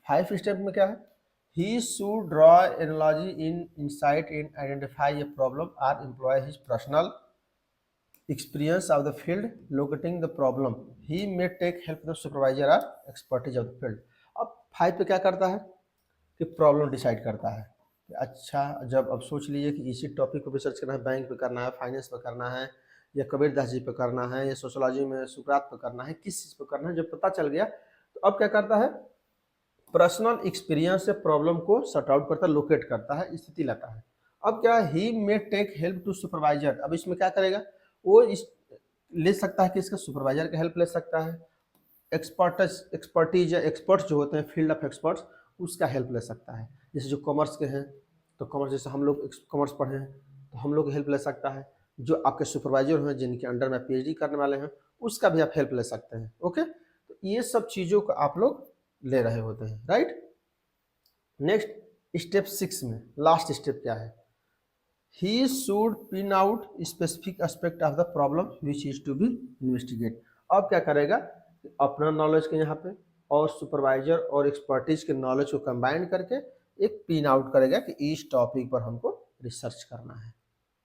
5 स्टेप में क्या है, he should draw analogy in insight in identify a problem or employ his personal experience of the field locating the problem. He may take help of the supervisor or expertise of the field. अब 5 पे क्या करता है कि problem decide करता है कि अच्छा, जब अब सोच लीजिए कि इसी टॉपिक को रिसर्च करना है, बैंक पे करना है, फाइनेंस पे करना है, या कबीर दास जी पे करना है, या सोशोलॉजी में सुकरात पे करना है, किस चीज़ पे करना है, जब पता चल गया तो अब क्या करता है, पर्सनल एक्सपीरियंस से प्रॉब्लम को सॉर्ट आउट करता है, लोकेट करता है, स्थिति लाता है। अब क्या, he may take help to supervisor. अब इसमें क्या करेगा, वो इस ले सकता है कि इसका सुपरवाइजर का हेल्प ले सकता है, एक्सपर्टीज या एक्सपर्ट्स जो होते हैं, फील्ड ऑफ एक्सपर्ट्स, उसका हेल्प ले सकता है। जैसे जो कॉमर्स के हैं तो कॉमर्स, जैसे हम लोग कॉमर्स पढ़े हैं तो हम लोग हेल्प ले सकता है। जो आपके सुपरवाइजर हैं जिनके अंडर में पीएचडी करने वाले हैं, उसका भी आप हेल्प ले सकते हैं। ओके, तो ये सब चीज़ों को आप लोग ले रहे होते हैं, राइट। नेक्स्ट स्टेप 6 में लास्ट स्टेप क्या है, he should pin out specific aspect of the problem which is to be investigate। अब क्या करेगा, अपना नॉलेज के यहाँ पे और सुपरवाइजर और एक्सपर्टीज के नॉलेज को कंबाइन करके एक पिन आउट करेगा कि इस टॉपिक पर हमको रिसर्च करना है,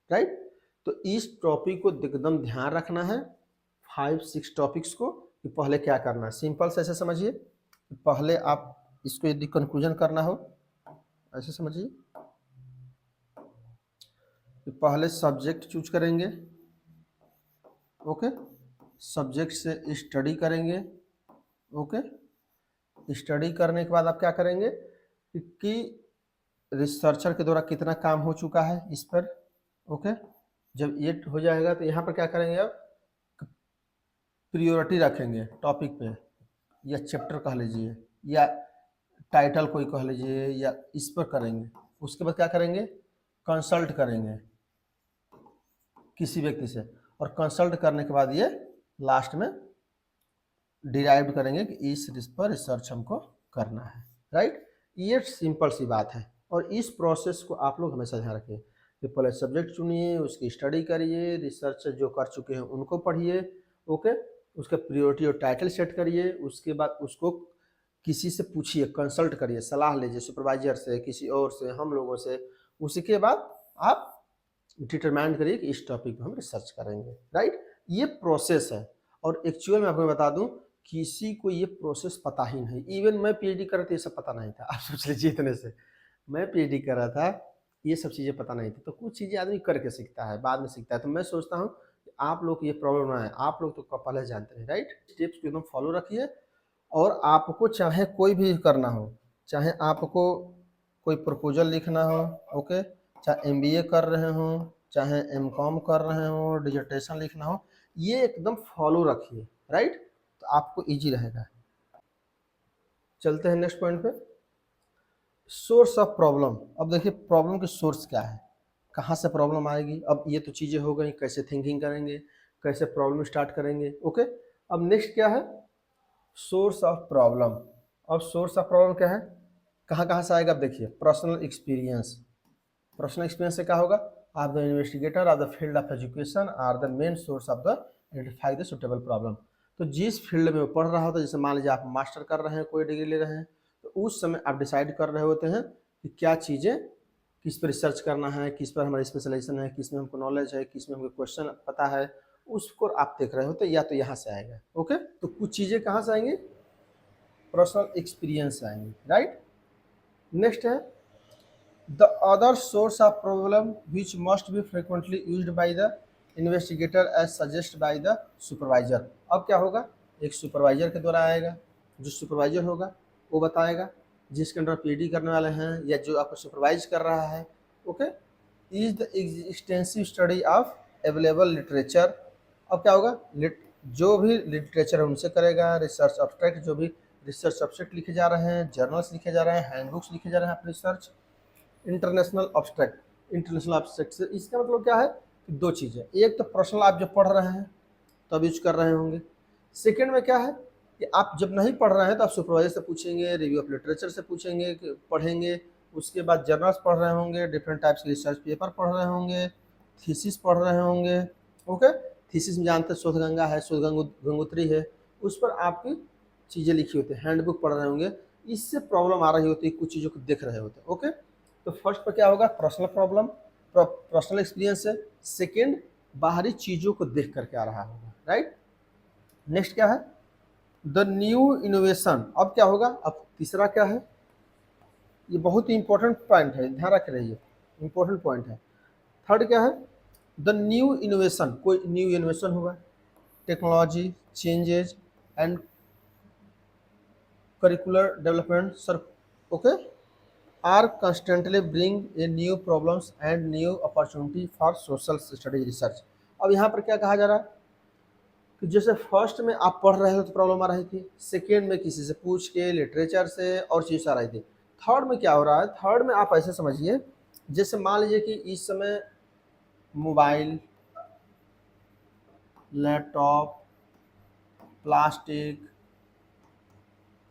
राइट। तो इस टॉपिक को एकदम ध्यान रखना है, 5-6 टॉपिक्स को, कि पहले क्या करना है। सिंपल से ऐसे समझिए, पहले आप इसको यदि कंक्लूजन करना हो ऐसे समझिए, पहले सब्जेक्ट चूज करेंगे, ओके, सब्जेक्ट से स्टडी करेंगे, ओके, स्टडी करने के बाद आप क्या करेंगे कि रिसर्चर के द्वारा कितना काम हो चुका है इस पर, ओके। जब ये हो जाएगा तो यहाँ पर क्या करेंगे, अब प्रियोरिटी रखेंगे टॉपिक पे, या चैप्टर कह लीजिए, या टाइटल कोई कह लीजिए, या इस पर करेंगे। उसके बाद क्या करेंगे, कंसल्ट करेंगे किसी व्यक्ति से, और कंसल्ट करने के बाद ये लास्ट में डिराइव करेंगे कि इस पर रिसर्च हमको करना है, राइट। ये सिंपल सी बात है, और इस प्रोसेस को आप लोग हमेशा ध्यान रखिए कि पहले सब्जेक्ट चुनिए, उसकी स्टडी करिए, रिसर्च जो कर चुके हैं उनको पढ़िए, ओके, उसका प्रियोरिटी और टाइटल सेट करिए, उसके बाद उसको किसी से पूछिए, कंसल्ट करिए, सलाह लीजिए, सुपरवाइजर से, किसी और से, हम लोगों से। उसके बाद आप डिटरमाइन करिए कि इस टॉपिक पर हम रिसर्च करेंगे, राइट। ये प्रोसेस है, और एक्चुअल में आपको बता दूं, किसी को ये प्रोसेस पता ही नहीं। इवन मैं पीएचडी कर रहा था, ये सब पता नहीं था। आप सोच लीजिए, इतने से मैं पीएचडी कर रहा था, ये सब चीज़ें पता नहीं थी। तो कुछ चीज़ें आदमी करके सीखता है, बाद में सीखता है। तो मैं सोचता हूँ कि आप लोग को ये प्रॉब्लम ना है, आप लोग तो पहले जानते हैं, राइट। स्टेप्स को एकदम फॉलो रखिए, और आपको चाहे कोई भी करना हो, चाहे आपको कोई प्रपोजल लिखना हो, ओके, चाहे एमबीए कर रहे हो, चाहे एमकॉम कर रहे हो, डिजर्टेशन लिखना हो, ये एकदम फॉलो रखिए, राइट। तो आपको इजी रहेगा। चलते हैं नेक्स्ट पॉइंट पे, सोर्स ऑफ प्रॉब्लम। अब देखिए प्रॉब्लम की सोर्स क्या है, कहाँ से प्रॉब्लम आएगी। अब ये तो चीज़ें हो गई, कैसे थिंकिंग करेंगे, कैसे प्रॉब्लम स्टार्ट करेंगे, ओके। अब नेक्स्ट क्या है, सोर्स ऑफ प्रॉब्लम। अब सोर्स ऑफ प्रॉब्लम क्या है, कहाँ कहाँ से आएगा। अब देखिए, पर्सनल एक्सपीरियंस। पर्सनल एक्सपीरियंस से क्या होगा, आप the investigator of the field of education are the main source of the identify the suitable problem. तो जिस फील्ड में वो पढ़ रहा होता है, जैसे मान लीजिए आप मास्टर कर रहे हैं, कोई डिग्री ले रहे हैं, तो उस समय आप डिसाइड कर रहे होते हैं कि क्या चीज़ें, किस पर रिसर्च करना है, किस पर हमारी स्पेशलाइजेशन है, किस में हमको नॉलेज है, किस में हमको क्वेश्चन पता है, उसको आप देख रहे होते हैं। या तो यहाँ से आएगा, ओके। तो कुछ चीज़ें कहाँ से आएंगी, पर्सनल एक्सपीरियंस से आएंगी, राइट। नेक्स्ट है the other source of problem which must be frequently used by the investigator as suggested by the supervisor। अब क्या होगा, एक सुपरवाइजर के द्वारा आएगा, जो सुपरवाइजर होगा वो बताएगा, जिसके अंडर पीडी करने वाले हैं या जो आपको सुपरवाइज कर रहा है, okay, is the extensive study of available literature. अब क्या होगा, जो भी लिटरेचर है उनसे करेगा, रिसर्च अब्स्ट्रैक्ट, जो भी रिसर्च सब्जेक्ट लिखे जा रहे हैं, जर्नल्स लिखे जा रहे हैं, हैंडबुक्स लिखे जा रहे हैं आप research, international abstract. International abstract से इसका मतलब क्या है कि दो चीज़ें, एक तो पर्सनल आप जब पढ़ रहे हैं तब यूज कर रहे होंगे, सेकेंड में क्या है कि आप जब नहीं पढ़ रहे हैं तो आप सुपरवाइजर से पूछेंगे, रिव्यू ऑफ लिटरेचर से पूछेंगे, पढ़ेंगे, उसके बाद जर्नल्स पढ़ रहे होंगे, डिफरेंट टाइप्स के रिसर्च पेपर पढ़ रहे होंगे, थीसिस पढ़ रहे होंगे। ओके, थीसिस में जानते हैं शोध गंगा है, शोध गंगोत्री है, उस पर आपकी चीज़ें लिखी होती है, हैंडबुक पढ़ रहे होंगे, इससे प्रॉब्लम आ रही होती है, कुछ चीज़ों को देख रहे होते हैं। ओके, तो फर्स्ट पर क्या होगा, पर्सनल प्रॉब्लम, पर्सनल एक्सपीरियंस है, सेकेंड बाहरी चीज़ों को देख करके आ रहा होगा, राइट। नेक्स्ट क्या है, द न्यू इनोवेशन। अब क्या होगा, अब तीसरा क्या है, ये बहुत ही इंपॉर्टेंट पॉइंट है, ध्यान रख रहिए, इंपॉर्टेंट पॉइंट है। थर्ड क्या है, द न्यू इनोवेशन, कोई न्यू इनोवेशन हुआ, technology changes and curricular development sir, okay, are constantly bring a new problems and new opportunity for social studies research. अब यहाँ पर क्या कहा जा रहा है कि जैसे फर्स्ट में आप पढ़ रहे हो तो प्रॉब्लम आ रही थी, सेकेंड में किसी से पूछ के, लिटरेचर से और चीज़ आ रही थी, थर्ड में क्या हो रहा है, थर्ड में आप ऐसे समझिए जैसे मान लीजिए कि इस समय मोबाइल, लैपटॉप, प्लास्टिक,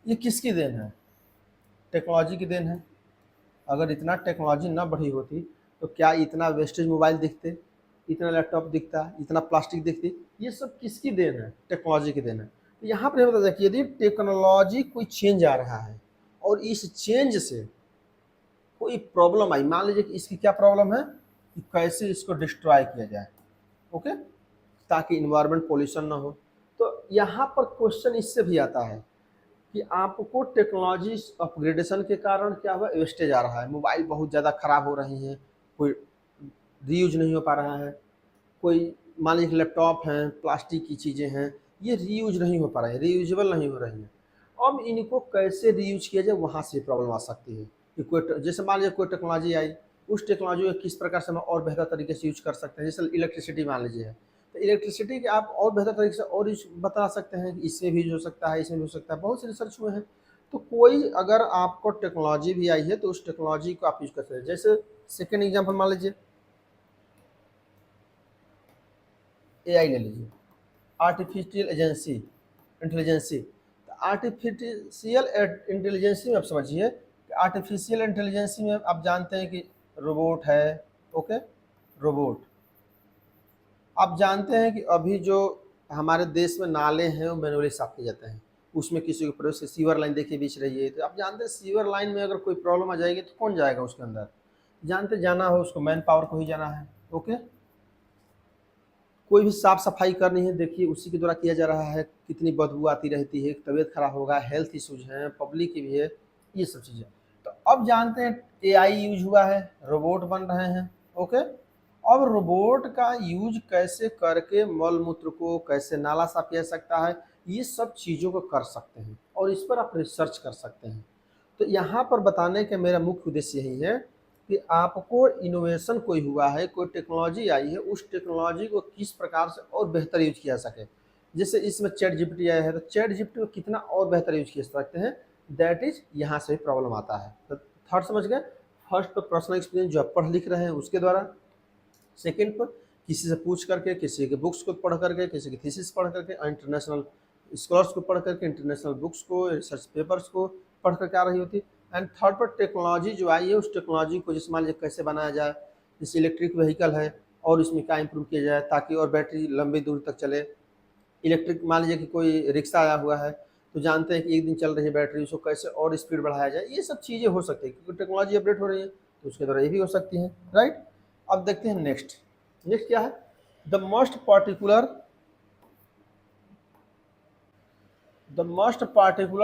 ये किसकी देन है, टेक्नोलॉजी की देन है। अगर इतना टेक्नोलॉजी ना बढ़ी होती तो क्या इतना वेस्टेज मोबाइल दिखते, इतना लैपटॉप दिखता, इतना प्लास्टिक दिखती, ये सब किसकी देन है, टेक्नोलॉजी की देन है। तो यहाँ पर बता दें कि यदि टेक्नोलॉजी कोई चेंज आ रहा है और इस चेंज से कोई प्रॉब्लम आई, मान लीजिए कि इसकी क्या प्रॉब्लम है कि कैसे इसको डिस्ट्रॉय किया जाए, ओके, ताकि इन्वायरमेंट पोल्यूशन ना हो। तो यहाँ पर क्वेश्चन इससे भी आता है कि आपको टेक्नोलॉजी अपग्रेडेशन के कारण क्या हुआ, वेस्टेज आ रहा है, मोबाइल बहुत ज़्यादा ख़राब हो रही हैं, कोई रीयूज नहीं हो पा रहा है, कोई मान लीजिए लैपटॉप हैं, प्लास्टिक की चीज़ें हैं, ये रीयूज नहीं हो पा रही है, रीयूजेबल नहीं हो रही हैं। अब इनको कैसे रीयूज किया जाए, वहाँ से प्रॉब्लम आ सकती है कि कोई जैसे मान लीजिए कोई टेक्नोलॉजी आई, उस टेक्नोलॉजी को किस प्रकार से हम और बेहतर तरीके से यूज कर सकते हैं, जैसे इलेक्ट्रिसिटी मान लीजिए है, तो इलेक्ट्रिसिटी के आप और बेहतर तरीके से और यूज बता सकते हैं कि इसमें भी यूज हो सकता है, इसमें भी हो सकता है, बहुत से रिसर्च हुए हैं। तो कोई अगर आपको टेक्नोलॉजी भी आई है तो उस टेक्नोलॉजी को आप यूज कर सकते हैं। जैसे सेकेंड एग्जाम्पल मान लीजिए AI ले लीजिए, आर्टिफिशियल एजेंसी इंटेलिजेंसी। तो आर्टिफिशियल इंटेलिजेंसी में आप समझिए कि आर्टिफिशियल इंटेलिजेंसी में आप जानते हैं कि रोबोट है, ओके, रोबोट। आप जानते हैं कि अभी जो हमारे देश में नाले हैं वो मैनुअली साफ किए जाते हैं, उसमें किसी के प्रयोग से सीवर लाइन देखिए बीच रही है, तो आप जानते हैं सीवर लाइन में अगर कोई प्रॉब्लम आ जाएगी तो कौन जाएगा उसके अंदर, जानते जाना हो उसको मैन पावर को ही जाना है, ओके। कोई भी साफ सफाई करनी है, देखिए उसी के द्वारा किया जा रहा है, कितनी बदबू आती रहती है, तबीयत खराब होगा, हेल्थ इश्यूज हैं, पब्लिक की भी है, ये सब चीज़ें। तो अब जानते हैं AI यूज हुआ है, रोबोट बन रहे हैं, ओके। अब रोबोट का यूज कैसे करके मल मूत्र को कैसे नाला साफ किया सकता है, ये सब चीज़ों को कर सकते हैं और इस पर आप रिसर्च कर सकते हैं। तो यहाँ पर बताने का मेरा मुख्य उद्देश्य यही है कि आपको इनोवेशन कोई हुआ है, कोई टेक्नोलॉजी आई है, उस टेक्नोलॉजी को किस प्रकार से और बेहतर यूज किया सके। जैसे इसमें चैट जीपीटी आया है तो चैट जीपीटी को कितना और बेहतर यूज किया सकते हैं, दैट इज यहाँ से प्रॉब्लम आता है। तो थर्ड समझ गए, फर्स्ट पर पर्सनल एक्सपीरियंस जो आप पढ़ लिख रहे हैं उसके द्वारा, सेकेंड पर किसी से पूछ करके, किसी के बुक्स को पढ़ करके, किसी की थीसिस पढ़ करके, इंटरनेशनल स्कॉलर्स को पढ़ करके, इंटरनेशनल बुक्स को, रिसर्च पेपर्स को पढ़ करके आ रही होती। एंड थर्ड पर टेक्नोलॉजी जो आई है उस टेक्नोलॉजी को जैसे मान लीजिए कैसे बनाया जाए, जैसे इलेक्ट्रिक व्हीकल है और इसमें क्या इंप्रूव किया जाए ताकि और बैटरी लंबी दूर तक चले। इलेक्ट्रिक मान लीजिए कि कोई रिक्शा आया हुआ है तो जानते हैं कि एक दिन चल रही है बैटरी, उसको कैसे और स्पीड बढ़ाया जाए, ये सब चीज़ें हो सकती है क्योंकि टेक्नोलॉजी अपडेट हो रही है तो उसके द्वारा ये भी हो सकती है, राइट। अब देखते हैं नेक्स्ट, नेक्स्ट क्या है, the most particular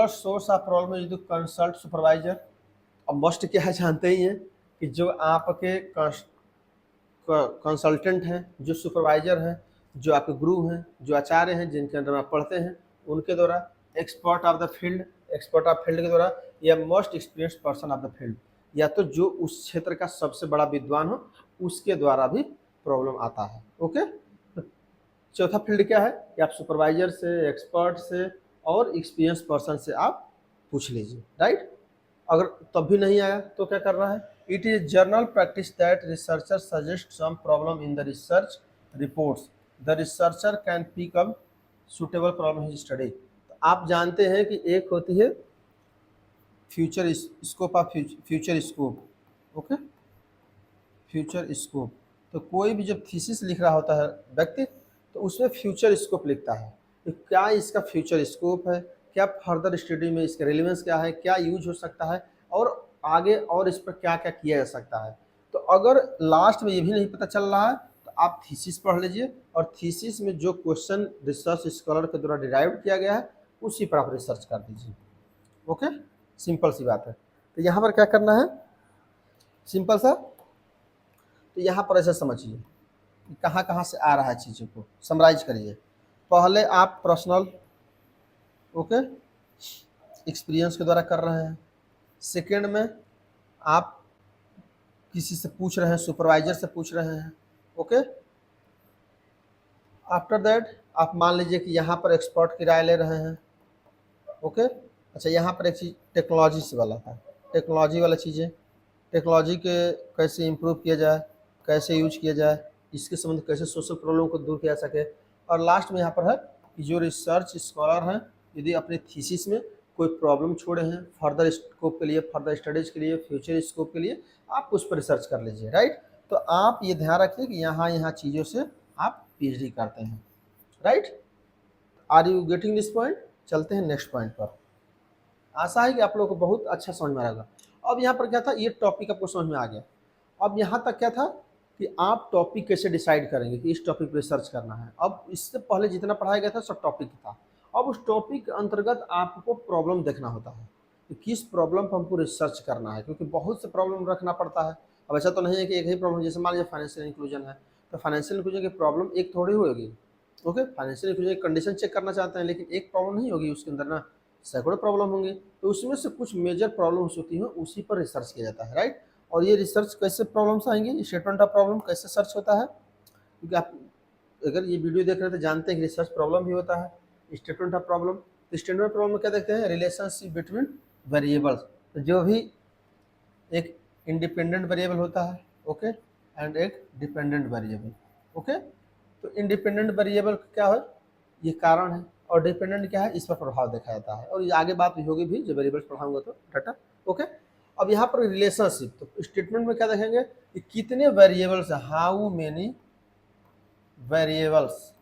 source of problem is to consult supervisor. अब मस्ट क्या है जानते ही हैं कि जो आपके कंसल्टेंट हैं, जो सुपरवाइजर हैं, जो आपके गुरु हैं, जो आचार्य हैं, जिनके अंदर आप पढ़ते हैं, उनके द्वारा, expert of the field, expert of field के द्वारा, या most experienced person of the field, या तो जो उस क्षेत्र का सबसे बड़ा विद्वान हो उसके द्वारा भी प्रॉब्लम आता है। ओके, तो चौथा फील्ड क्या है कि आप सुपरवाइजर से, एक्सपर्ट से और एक्सपीरियंस पर्सन से आप पूछ लीजिए, राइट। अगर तब भी नहीं आया तो क्या कर रहा है, it is general practice that researcher suggest some problem in the research reports, the researcher can pick up suitable problem he study. तो आप जानते हैं कि एक होती है future scope of future scope, okay, future scope. तो कोई भी जब थीसिस लिख रहा होता है व्यक्ति तो उसमें फ्यूचर स्कोप लिखता है कि क्या इसका फ्यूचर स्कोप है, क्या फर्दर स्टडी में इसका रिलेवेंस क्या है, क्या यूज हो सकता है और आगे और इस पर क्या क्या किया जा सकता है। तो अगर लास्ट में ये भी नहीं पता चल रहा है तो आप थीसिस पढ़ लीजिए और थीसिस में जो क्वेश्चन रिसर्च स्कॉलर के द्वारा डिराइव किया गया है उसी पर आप रिसर्च कर दीजिए। ओके, सिंपल सी बात है। तो यहाँ पर क्या करना है, सिंपल सा, तो यहाँ पर ऐसे समझिए कि कहाँ कहाँ से आ रहा है, चीज़ों को समराइज करिए। पहले आप पर्सनल, ओके, एक्सपीरियंस के द्वारा कर रहे हैं। सेकेंड में आप किसी से पूछ रहे हैं, सुपरवाइजर से पूछ रहे हैं। ओके, आफ्टर दैट आप मान लीजिए कि यहाँ पर एक्सपर्ट की राय ले रहे हैं। ओके, अच्छा यहाँ पर एक चीज़ टेक्नोलॉजी से वाला था, टेक्नोलॉजी वाला चीज़ें, टेक्नोलॉजी के कैसे इम्प्रूव किया जाए, कैसे यूज किया जाए, इसके संबंध कैसे सोशल प्रॉब्लम को दूर किया सके। और लास्ट में यहाँ पर है कि जो रिसर्च स्कॉलर हैं यदि अपने थीसिस में कोई प्रॉब्लम छोड़े हैं फर्दर स्कोप के लिए, फर्दर स्टडीज़ के लिए, फ्यूचर स्कोप के लिए, आप उस पर रिसर्च कर लीजिए, राइट। तो आप ये ध्यान रखिए कि यहाँ चीज़ों से आप पीएचडी करते हैं, right. Are you getting this point? चलते हैं नेक्स्ट पॉइंट पर। आशा है कि आप लोगों को बहुत अच्छा समझ में आएगा। अब यहाँ पर क्या था, ये टॉपिक आपको समझ में आ गया। अब यहाँ तक क्या था कि आप टॉपिक कैसे डिसाइड करेंगे कि इस टॉपिक पर रिसर्च करना है। अब इससे पहले जितना पढ़ाया गया था सब टॉपिक था। अब उस टॉपिक के अंतर्गत आपको प्रॉब्लम देखना होता है कि किस प्रॉब्लम पर हमको रिसर्च करना है, क्योंकि बहुत से प्रॉब्लम रखना पड़ता है। अब ऐसा तो नहीं है कि एक ही प्रॉब्लम, जैसे मान लीजिए फाइनेंशियल इंक्लूजन है तो फाइनेंशियल इंक्लूजन की प्रॉब्लम एक थोड़ी होगी। ओके, फाइनेंशियल इंक्लूजन की कंडीशन चेक करना चाहते हैं लेकिन एक प्रॉब्लम नहीं होगी, उसके अंदर ना सैकड़ों प्रॉब्लम होंगी। तो उसमें से कुछ मेजर प्रॉब्लम्स होती हैं, उसी पर रिसर्च किया जाता है, राइट। और ये रिसर्च कैसे प्रॉब्लम्स आएंगे, स्टेटमेंट ऑफ प्रॉब्लम कैसे सर्च होता है, क्योंकि आप अगर ये वीडियो देख रहे हैं तो जानते हैं कि रिसर्च प्रॉब्लम भी होता है स्टेटमेंट ऑफ प्रॉब्लम। तो स्टेटमेंट ऑफ प्रॉब्लम में क्या देखते हैं, रिलेशनशिप बिटवीन वेरिएबल्स। तो जो भी एक इंडिपेंडेंट वेरिएबल होता है, ओके, एंड एक डिपेंडेंट वेरिएबल। ओके, तो इंडिपेंडेंट वेरिएबल क्या है, ये कारण है, और डिपेंडेंट क्या है, इस पर प्रभाव देखा जाता है। और ये आगे बात भी होगी भी, जब वेरिएबल्स पढ़ाऊंगा तो डाटा। ओके, अब यहाँ पर रिलेशनशिप, तो स्टेटमेंट में क्या देखेंगे कि कितने वेरिएबल्स हैं, हाउ मेनी वेरिएबल्स।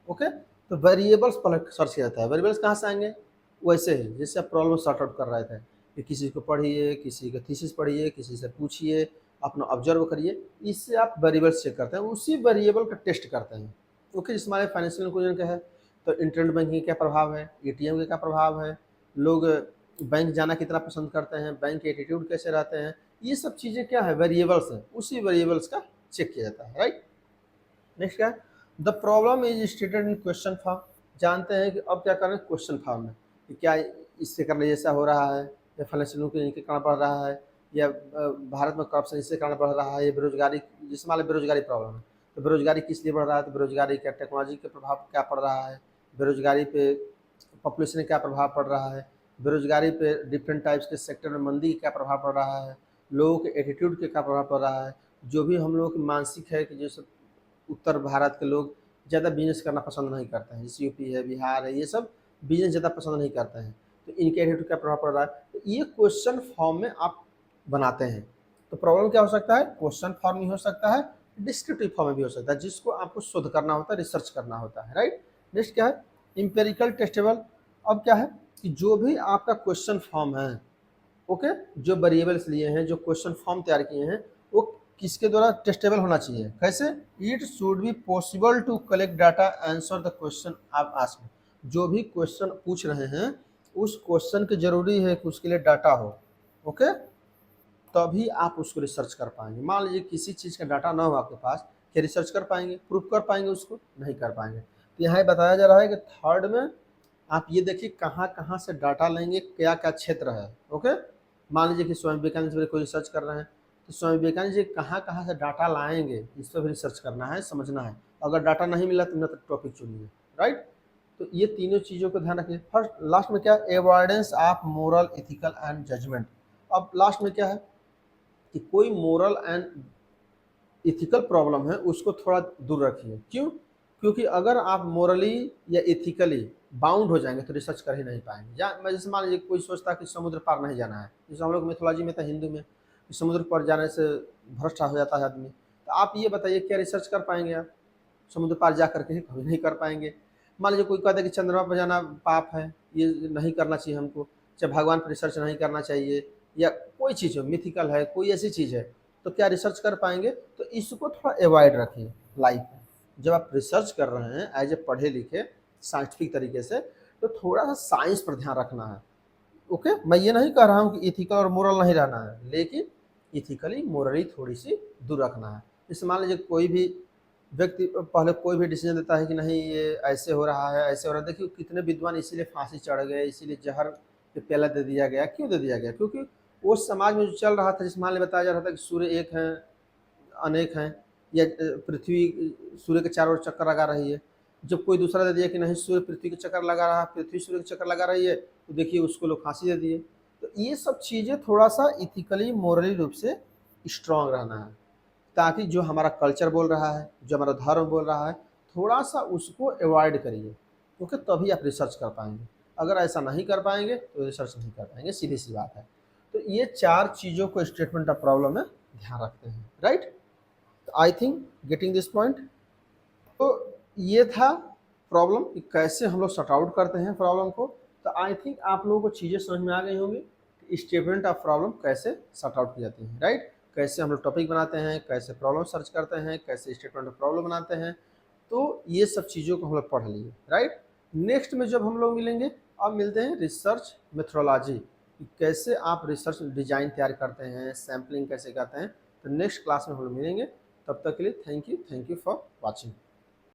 ओके, तो वेरिएबल्स पर सर्च किया जाता है। वेरिएबल्स कहाँ से आएंगे, वैसे ही जैसे आप प्रॉब्लम सॉर्ट आउट कर रहे थे कि किसी को पढ़िए, किसी का थीसिस पढ़िए, किसी से पूछिए, अपना ऑब्जर्व करिए, इससे आप वेरिएबल्स चेक करते हैं, उसी वेरिएबल का टेस्ट करते हैं। ओके, जिस हमारे फाइनेंशियल इंक्लूजन का है तो इंटरनेट बैंकिंग का क्या प्रभाव है, एटीएम का क्या प्रभाव है, लोग बैंक जाना कितना पसंद करते हैं, बैंक के एटीट्यूड कैसे रहते हैं, ये सब चीज़ें क्या है, वेरिएबल्स हैं, उसी वेरिएबल्स का चेक किया जाता है, राइट। नेक्स्ट क्या है, the problem is stated in question form. जानते हैं कि अब क्या करें क्वेश्चन फॉर्म में, कि क्या इससे करने जैसा हो रहा है, या फाइनेंशियल के कारण बढ़ रहा है, या भारत में करप्शन इससे कारण बढ़ रहा है, या बेरोजगारी, जिस मान लो बेरोजगारी प्रॉब्लम है तो बेरोजगारी किस लिए बढ़ रहा है, तो बेरोजगारी क्या टेक्नोलॉजी के प्रभाव क्या पड़ रहा है, बेरोजगारी पे पॉपुलेशन का क्या प्रभाव पड़ रहा है, बेरोजगारी पे डिफरेंट टाइप्स के सेक्टर में मंदी का क्या प्रभाव पड़ रहा है, लोगों के एटीट्यूड के क्या प्रभाव पड़ रहा है। जो भी हम लोगों की मानसिक है कि जैसे उत्तर भारत के लोग ज़्यादा बिजनेस करना पसंद नहीं करते हैं, जैसे यूपी है, बिहार है, ये सब बिजनेस ज़्यादा पसंद नहीं करते हैं, तो इनके एटीट्यूड क्या प्रभाव पड़ रहा है। तो ये क्वेश्चन फॉर्म में आप बनाते हैं। तो प्रॉब्लम क्या हो सकता है, क्वेश्चन फॉर्म में हो सकता है, डिस्क्रिप्टिव फॉर्म में भी हो सकता है, जिसको आपको शोध करना होता है, रिसर्च करना होता है, राइट। नेक्स्ट क्या है, इंपेरिकल टेस्टेबल। अब क्या है कि जो भी आपका क्वेश्चन फॉर्म है, ओके, जो वेरिएबल्स लिए हैं, जो क्वेश्चन फॉर्म तैयार किए हैं, वो किसके द्वारा टेस्टेबल होना चाहिए, कैसे, it should be possible to collect data answer the question आप आस्क। जो भी क्वेश्चन पूछ रहे हैं उस क्वेश्चन के जरूरी है कि उसके लिए डाटा हो, ओके, तभी आप उसको रिसर्च कर पाएंगे। मान लीजिए किसी चीज़ का डाटा ना हो आपके पास, क्या रिसर्च कर पाएंगे, प्रूफ कर पाएंगे, उसको नहीं कर पाएंगे। तो यहाँ बताया जा रहा है कि थर्ड में आप ये देखिए कहाँ कहाँ से डाटा लेंगे, क्या क्या क्षेत्र है, ओके। मान लीजिए कि स्वामी विवेकानंद जी पर कोई रिसर्च कर रहे हैं, तो स्वामी विवेकानंद जी कहाँ कहाँ से डाटा लाएंगे, इस पर भी रिसर्च करना है, समझना है। अगर डाटा नहीं मिला तो मतलब टॉपिक चुनिए, राइट। तो ये तीनों चीज़ों को ध्यान रखिए। फर्स्ट लास्ट में क्या, avoidance of moral ethical and judgement. अब लास्ट में क्या है कि कोई मोरल एंड इथिकल प्रॉब्लम है उसको थोड़ा दूर रखिए। क्यों? क्योंकि अगर आप मोरली या इथिकली बाउंड हो जाएंगे तो रिसर्च कर ही नहीं पाएंगे। या मैं जैसे मान लीजिए कोई सोचता है कि समुद्र पार नहीं जाना है, जैसे हम लोग मिथोलॉजी में था हिंदू में कि समुद्र पार जाने से भ्रष्ट हो जाता है आदमी, तो आप ये बताइए क्या रिसर्च कर पाएंगे आप समुद्र पार जा करके? ही कभी नहीं कर पाएंगे। मान लीजिए कोई कहता है कि चंद्रमा पर जाना पाप है, ये नहीं करना चाहिए हमको, चाहे भगवान पर रिसर्च नहीं करना चाहिए, या कोई चीज़ हो मिथिकल है, कोई ऐसी चीज़ है, तो क्या रिसर्च कर पाएंगे? तो इसको थोड़ा अवॉइड रखिए लाइफ में। जब आप रिसर्च कर रहे हैं एज ए पढ़े लिखे साइंटिफिक तरीके से, तो थोड़ा सा साइंस पर ध्यान रखना है। ओके, मैं ये नहीं कह रहा हूँ कि इथिकल और मोरल नहीं रहना है, लेकिन इथिकली मोरली थोड़ी सी दूर रखना है। जैसे मान लीजिए कोई भी व्यक्ति पहले कोई भी डिसीजन देता है कि नहीं ये ऐसे हो रहा है, ऐसे हो रहा है। देखिए कितने विद्वान इसीलिए फांसी चढ़ गए, इसीलिए जहर पे प्याला दे दिया गया। क्यों दे दिया गया? क्योंकि वो समाज में जो चल रहा था, जिस मान लीजिए बताया जा रहा था कि सूर्य एक है, अनेक हैं, या पृथ्वी सूर्य के चारों ओर चक्कर लगा रही है। जब कोई दूसरा दे दिया कि नहीं सूर्य पृथ्वी के चक्कर लगा रहा है, पृथ्वी सूर्य के चक्कर लगा रही है, तो देखिए उसको लोग फांसी दे दिए। तो ये सब चीज़ें थोड़ा सा इथिकली मोरली रूप से स्ट्रांग रहना है, ताकि जो हमारा कल्चर बोल रहा है, जो हमारा धर्म बोल रहा है, थोड़ा सा उसको अवॉइड करिए। क्योंकि तभी आप रिसर्च कर पाएंगे। अगर ऐसा नहीं कर पाएंगे तो रिसर्च नहीं कर पाएंगे, सीधी सी बात है। तो ये 4 चीज़ों को स्टेटमेंट ऑफ प्रॉब्लम में ध्यान रखते हैं, right. I think getting this point. तो ये था प्रॉब्लम कि कैसे हम लोग सॉर्ट आउट करते हैं प्रॉब्लम को। तो आई थिंक आप लोगों को चीज़ें समझ में आ गई होंगी कि स्टेटमेंट ऑफ प्रॉब्लम कैसे सॉर्ट आउट की जाती है, राइट। कैसे हम लोग टॉपिक बनाते हैं, कैसे प्रॉब्लम सर्च करते हैं, कैसे स्टेटमेंट ऑफ प्रॉब्लम बनाते हैं। तो ये सब चीज़ों को हम लोग पढ़ लिए, राइट। नेक्स्ट में जब हम लोग मिलेंगे, अब मिलते हैं रिसर्च मेथोडोलॉजी, कैसे आप रिसर्च डिजाइन तैयार करते हैं, सैम्पलिंग कैसे करते हैं। तो नेक्स्ट क्लास में हम लोग मिलेंगे। तब तक के लिए थैंक यू फॉर वॉचिंग।